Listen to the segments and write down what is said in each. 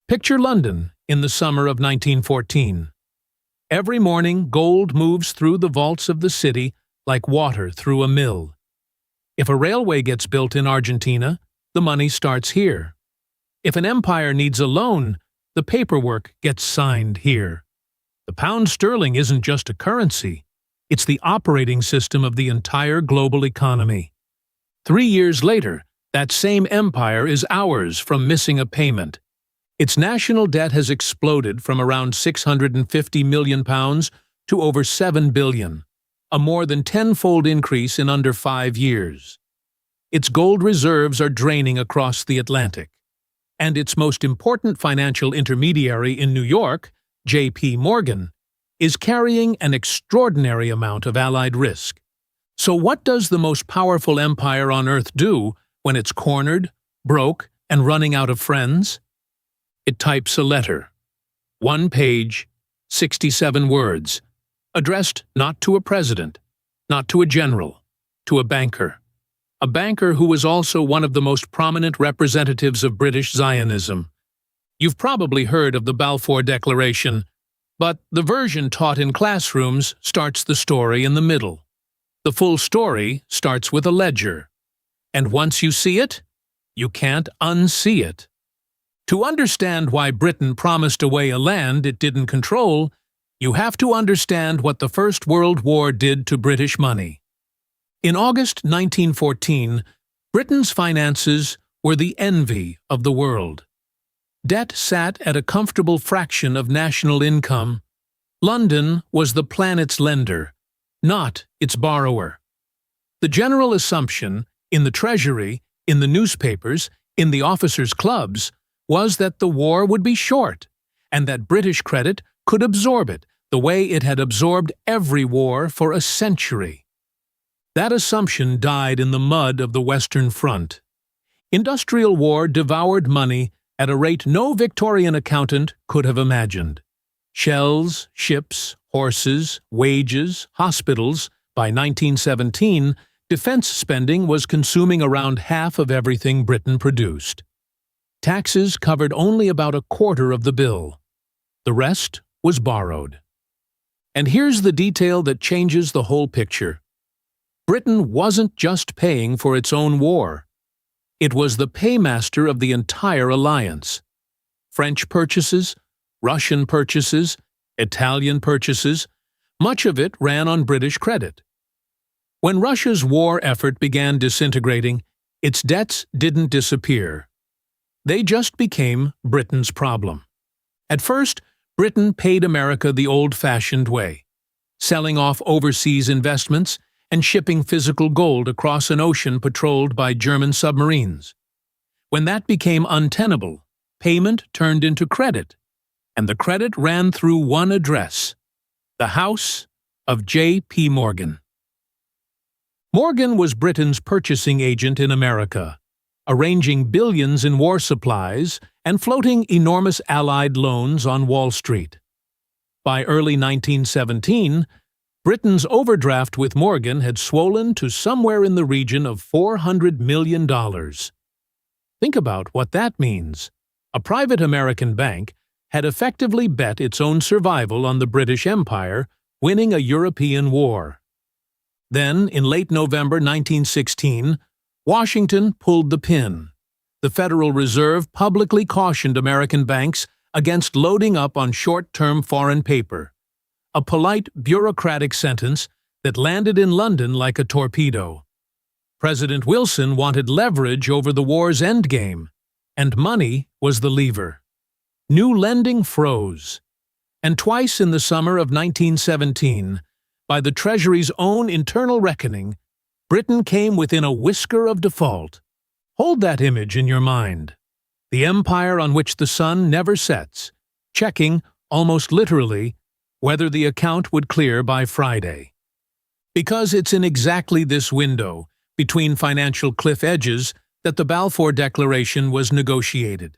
Picture London in the summer of 1914. Every morning, gold moves through the vaults of the city like water through a mill. If a railway gets built in Argentina, the money starts here. If an empire needs a loan, the paperwork gets signed here. The pound sterling isn't just a currency, it's the operating system of the entire global economy. 3 years later, that same empire is ours from missing a payment. Its national debt has exploded from around £650 million to over £7 billion, a more than tenfold increase in under 5 years. Its gold reserves are draining across the Atlantic, and its most important financial intermediary in New York, J.P. Morgan, is carrying an extraordinary amount of allied risk. So what does the most powerful empire on earth do when it's cornered, broke, and running out of friends? It types a letter. 1 page, 67 words, addressed not to a president, not to a general, to a banker who was also one of the most prominent representatives of British Zionism. You've probably heard of the Balfour Declaration, but the version taught in classrooms starts the story in the middle. The full story starts with a ledger, and once you see it, you can't unsee it. To understand why Britain promised away a land it didn't control, you have to understand what the First World War did to British money. In August 1914, Britain's finances were the envy of the world. Debt sat at a comfortable fraction of national income. London was the planet's lender, not its borrower. The general assumption, in the Treasury, in the newspapers, in the officers' clubs, was that the war would be short, and that British credit could absorb it the way it had absorbed every war for a century. That assumption died in the mud of the Western Front. Industrial war devoured money at a rate no Victorian accountant could have imagined. Shells, ships, horses, wages, hospitals. By 1917, defense spending was consuming around half of everything Britain produced. Taxes covered only about a quarter of the bill. The rest was borrowed. And here's the detail that changes the whole picture. Britain wasn't just paying for its own war. It was the paymaster of the entire alliance. French purchases, Russian purchases, Italian purchases, much of it ran on British credit. When Russia's war effort began disintegrating, its debts didn't disappear. They just became Britain's problem. At first, Britain paid America the old-fashioned way, selling off overseas investments and shipping physical gold across an ocean patrolled by German submarines. When that became untenable, payment turned into credit, and the credit ran through one address: the house of J.P. Morgan. Morgan was Britain's purchasing agent in America, arranging billions in war supplies and floating enormous Allied loans on Wall Street. By early 1917, Britain's overdraft with Morgan had swollen to somewhere in the region of $400 million. Think about what that means. A private American bank had effectively bet its own survival on the British Empire winning a European war. Then, in late November 1916, Washington pulled the pin. The Federal Reserve publicly cautioned American banks against loading up on short-term foreign paper, a polite bureaucratic sentence that landed in London like a torpedo. President Wilson wanted leverage over the war's endgame, and money was the lever. New lending froze. And twice in the summer of 1917, by the Treasury's own internal reckoning, Britain came within a whisker of default. Hold that image in your mind. The empire on which the sun never sets, checking, almost literally, whether the account would clear by Friday. Because it's in exactly this window, between financial cliff edges, that the Balfour Declaration was negotiated.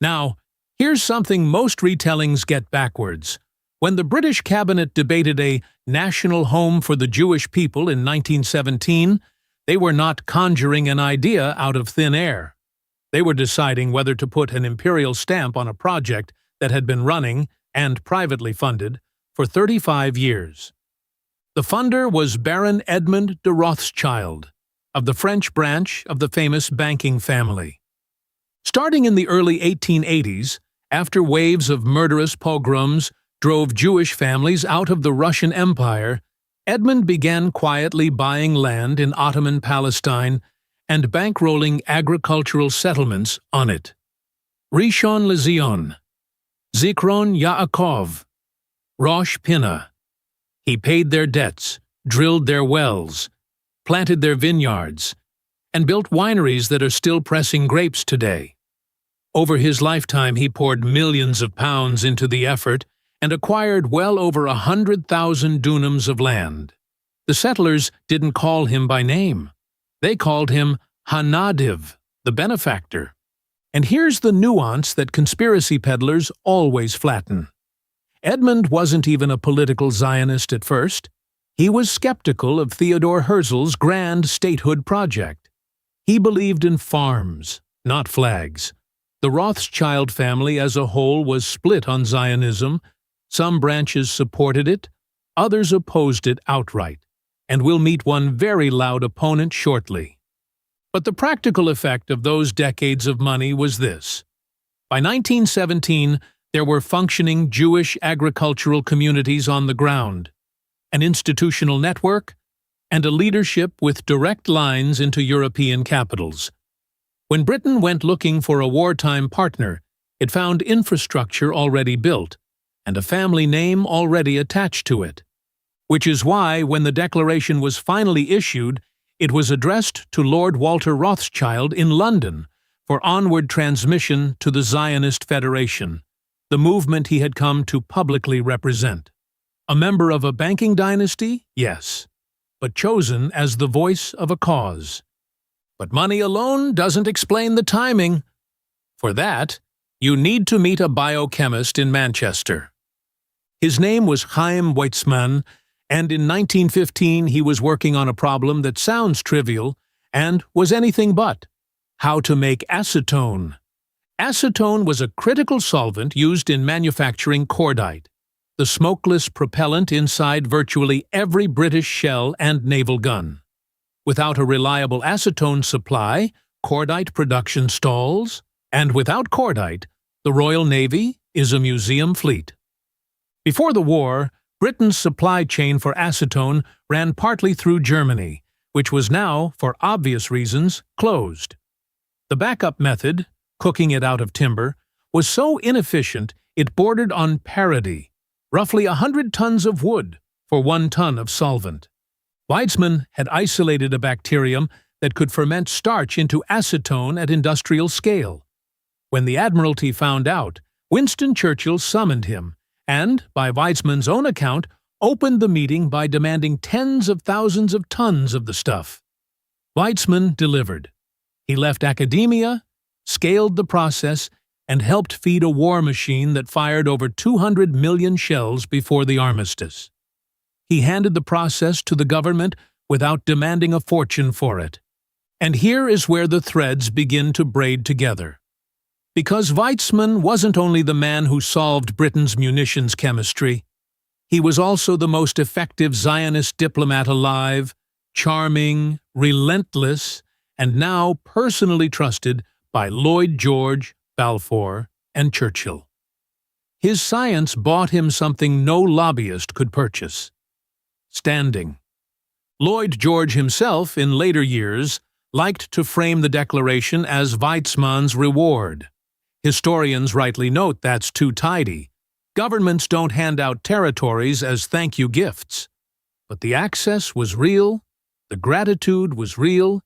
Now, here's something most retellings get backwards. When the British cabinet debated a national home for the Jewish people in 1917, they were not conjuring an idea out of thin air. They were deciding whether to put an imperial stamp on a project that had been running, and privately funded, for 35 years. The funder was Baron Edmund de Rothschild, of the French branch of the famous banking family. Starting in the early 1880s, after waves of murderous pogroms drove Jewish families out of the Russian Empire, Edmund began quietly buying land in Ottoman Palestine and bankrolling agricultural settlements on it. Rishon LeZion, Zikron Yaakov, Rosh Pinna. He paid their debts, drilled their wells, planted their vineyards, and built wineries that are still pressing grapes today. Over his lifetime he poured millions of pounds into the effort and acquired well over 100,000 dunams of land. The settlers didn't call him by name. They called him Hanadiv, the benefactor. And here's the nuance that conspiracy peddlers always flatten. Edmund wasn't even a political Zionist at first. He was skeptical of Theodore Herzl's grand statehood project. He believed in farms, not flags. The Rothschild family as a whole was split on Zionism. Some branches supported it, others opposed it outright, and we'll meet one very loud opponent shortly. But the practical effect of those decades of money was this. By 1917, there were functioning Jewish agricultural communities on the ground, an institutional network, and a leadership with direct lines into European capitals. When Britain went looking for a wartime partner, it found infrastructure already built, and a family name already attached to it. Which is why, when the Declaration was finally issued, it was addressed to Lord Walter Rothschild in London for onward transmission to the Zionist Federation, the movement he had come to publicly represent. A member of a banking dynasty? Yes, but chosen as the voice of a cause. But money alone doesn't explain the timing. For that, you need to meet a biochemist in Manchester. His name was Chaim Weizmann, and in 1915 he was working on a problem that sounds trivial and was anything but: how to make acetone. Acetone was a critical solvent used in manufacturing cordite, the smokeless propellant inside virtually every British shell and naval gun. Without a reliable acetone supply, cordite production stalls, and without cordite, the Royal Navy is a museum fleet. Before the war, Britain's supply chain for acetone ran partly through Germany, which was now, for obvious reasons, closed. The backup method, cooking it out of timber, was so inefficient it bordered on parody, roughly 100 tons of wood for 1 ton of solvent. Weizmann had isolated a bacterium that could ferment starch into acetone at industrial scale. When the Admiralty found out, Winston Churchill summoned him and, by Weizmann's own account, opened the meeting by demanding tens of thousands of tons of the stuff. Weizmann delivered. He left academia, scaled the process, and helped feed a war machine that fired over 200 million shells before the armistice. He handed the process to the government without demanding a fortune for it. And here is where the threads begin to braid together. Because Weizmann wasn't only the man who solved Britain's munitions chemistry, he was also the most effective Zionist diplomat alive, charming, relentless, and now personally trusted by Lloyd George, Balfour, and Churchill. His science bought him something no lobbyist could purchase: standing. Lloyd George himself, in later years, liked to frame the Declaration as Weizmann's reward. Historians rightly note that's too tidy. Governments don't hand out territories as thank-you gifts. But the access was real, the gratitude was real,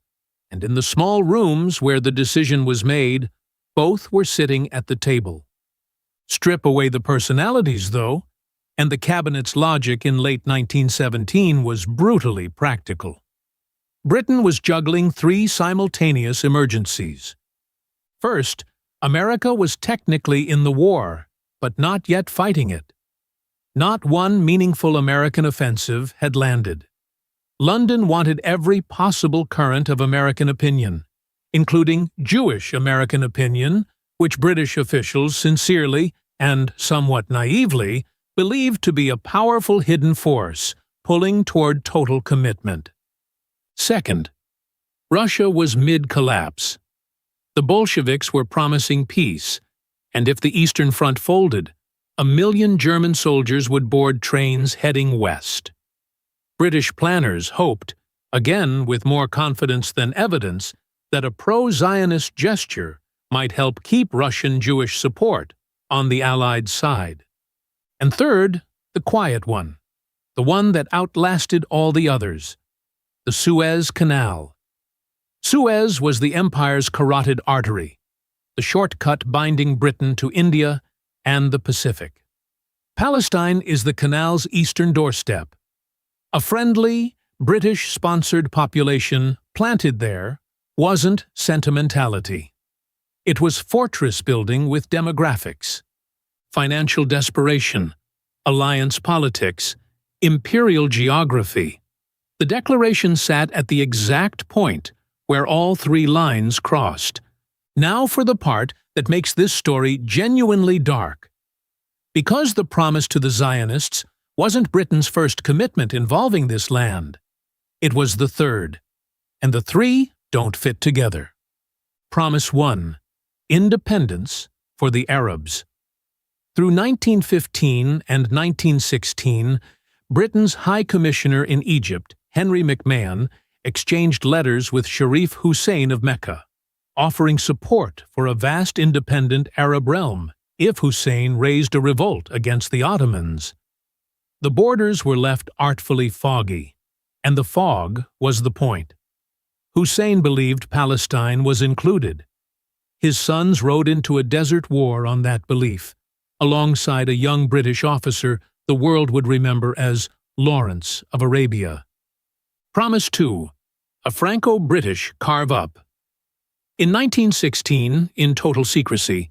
and in the small rooms where the decision was made, both were sitting at the table. Strip away the personalities, though, and the cabinet's logic in late 1917 was brutally practical. Britain was juggling 3 simultaneous emergencies. First, America was technically in the war, but not yet fighting it. Not one meaningful American offensive had landed. London wanted every possible current of American opinion. including Jewish American opinion, which British officials sincerely and somewhat naively believed to be a powerful hidden force pulling toward total commitment. Second, Russia was mid-collapse. The Bolsheviks were promising peace, and if the Eastern Front folded, 1 million German soldiers would board trains heading west. British planners hoped, again with more confidence than evidence, that a pro-Zionist gesture might help keep Russian Jewish support on the Allied side. And third, the quiet one, the one that outlasted all the others, the Suez Canal. Suez was the empire's carotid artery, the shortcut binding Britain to India and the Pacific. Palestine is the canal's eastern doorstep. A friendly, British-sponsored population planted there wasn't sentimentality. It was fortress-building with demographics, financial desperation, alliance politics, imperial geography. The declaration sat at the exact point where all three lines crossed. Now for the part that makes this story genuinely dark. Because the promise to the Zionists wasn't Britain's first commitment involving this land, it was the third, and the three don't fit together. Promise 1. Independence for the Arabs. Through 1915 and 1916, Britain's High Commissioner in Egypt, Henry McMahon, exchanged letters with Sharif Hussein of Mecca, offering support for a vast independent Arab realm if Hussein raised a revolt against the Ottomans. The borders were left artfully foggy, and the fog was the point. Hussein believed Palestine was included. His sons rode into a desert war on that belief, alongside a young British officer the world would remember as Lawrence of Arabia. Promise 2. A Franco-British carve-up. In 1916, in total secrecy,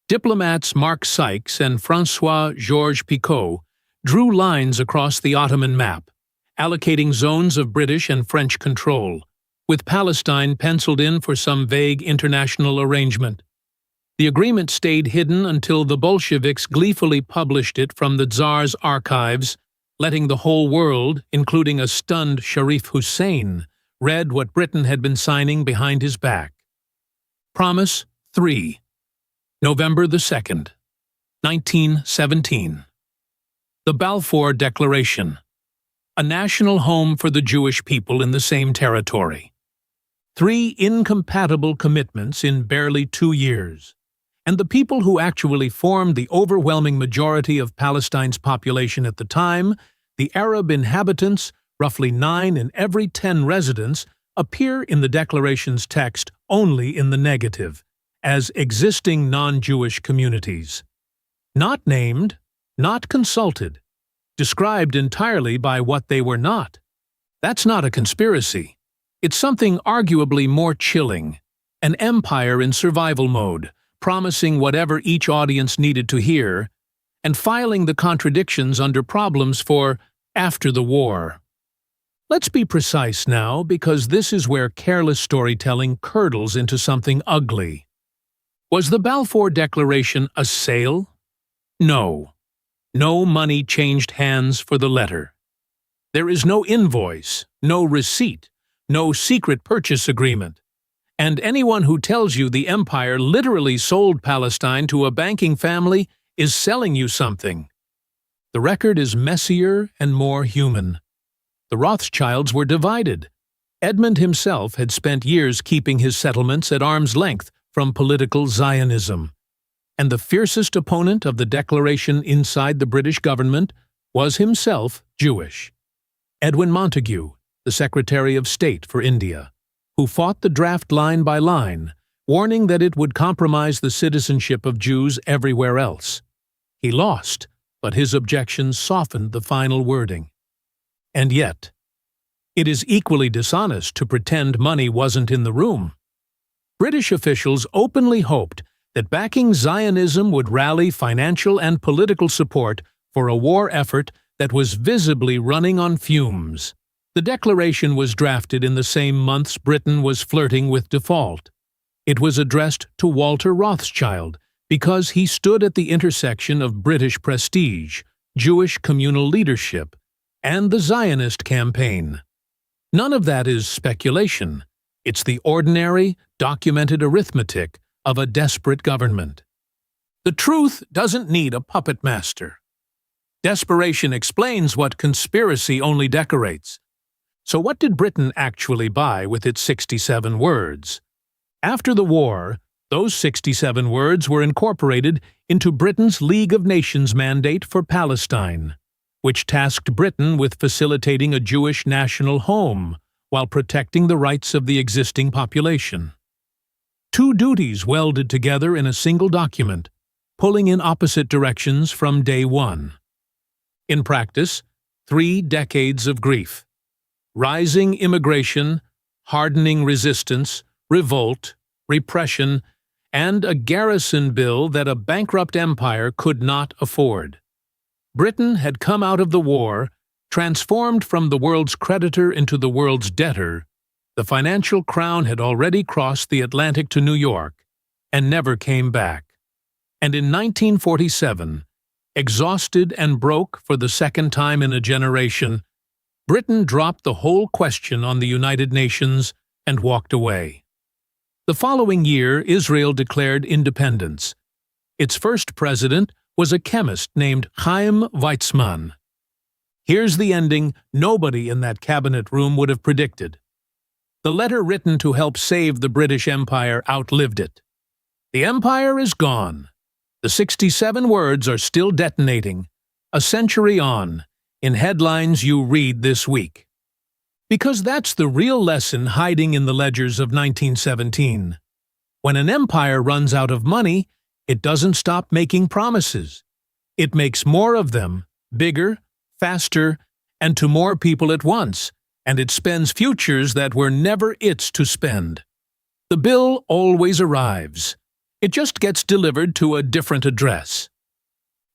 diplomats Mark Sykes and François-Georges Picot drew lines across the Ottoman map, allocating zones of British and French control, with Palestine penciled in for some vague international arrangement. The agreement stayed hidden until the Bolsheviks gleefully published it from the Tsar's archives, letting the whole world, including a stunned Sharif Hussein, read what Britain had been signing behind his back. Promise 3. November 2nd, 1917. The Balfour Declaration. A national home for the Jewish people in the same territory. 3 incompatible commitments in barely 2 years. And the people who actually formed the overwhelming majority of Palestine's population at the time, the Arab inhabitants, roughly 9 in every 10 residents, appear in the Declaration's text only in the negative, as existing non-Jewish communities. Not named, not consulted, described entirely by what they were not. That's not a conspiracy. It's something arguably more chilling, an empire in survival mode, promising whatever each audience needed to hear, and filing the contradictions under problems for after the war. Let's be precise now, because this is where careless storytelling curdles into something ugly. Was the Balfour Declaration a sale? No. No money changed hands for the letter. There is no invoice, no receipt, no secret purchase agreement. And anyone who tells you the empire literally sold Palestine to a banking family is selling you something. The record is messier and more human. The Rothschilds were divided. Edmund himself had spent years keeping his settlements at arm's length from political Zionism. And the fiercest opponent of the declaration inside the British government was himself Jewish. Edwin Montagu, the Secretary of State for India, who fought the draft line by line, warning that it would compromise the citizenship of Jews everywhere else. He lost, but his objections softened the final wording. And yet, it is equally dishonest to pretend money wasn't in the room. British officials openly hoped that backing Zionism would rally financial and political support for a war effort that was visibly running on fumes. The declaration was drafted in the same months Britain was flirting with default. It was addressed to Walter Rothschild because he stood at the intersection of British prestige, Jewish communal leadership, and the Zionist campaign. None of that is speculation. It's the ordinary, documented arithmetic of a desperate government. The truth doesn't need a puppet master. Desperation explains what conspiracy only decorates. So what did Britain actually buy with its 67 words? After the war, those 67 words were incorporated into Britain's League of Nations mandate for Palestine, which tasked Britain with facilitating a Jewish national home while protecting the rights of the existing population. Two duties welded together in a single document, pulling in opposite directions from day one. In practice, 3 decades of grief. Rising immigration, hardening resistance, revolt, repression, and a garrison bill that a bankrupt empire could not afford. Britain had come out of the war, transformed from the world's creditor into the world's debtor. The financial crown had already crossed the Atlantic to New York and never came back. And in 1947, exhausted and broke for the second time in a generation, Britain dropped the whole question on the United Nations and walked away. The following year, Israel declared independence. Its first president was a chemist named Weizmann. Here's the ending nobody in that cabinet room would have predicted. The letter written to help save the British Empire outlived it. The empire is gone. The 67 words are still detonating, a century on, in headlines you read this week. Because that's the real lesson hiding in the ledgers of 1917. When an empire runs out of money, it doesn't stop making promises. It makes more of them, bigger, faster, and to more people at once, and it spends futures that were never its to spend. The bill always arrives. It just gets delivered to a different address.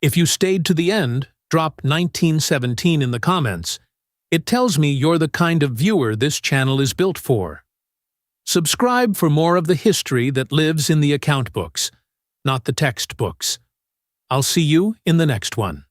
If you stayed to the end, drop 1917 in the comments. It tells me you're the kind of viewer this channel is built for. Subscribe for more of the history that lives in the account books, not the textbooks. I'll see you in the next one.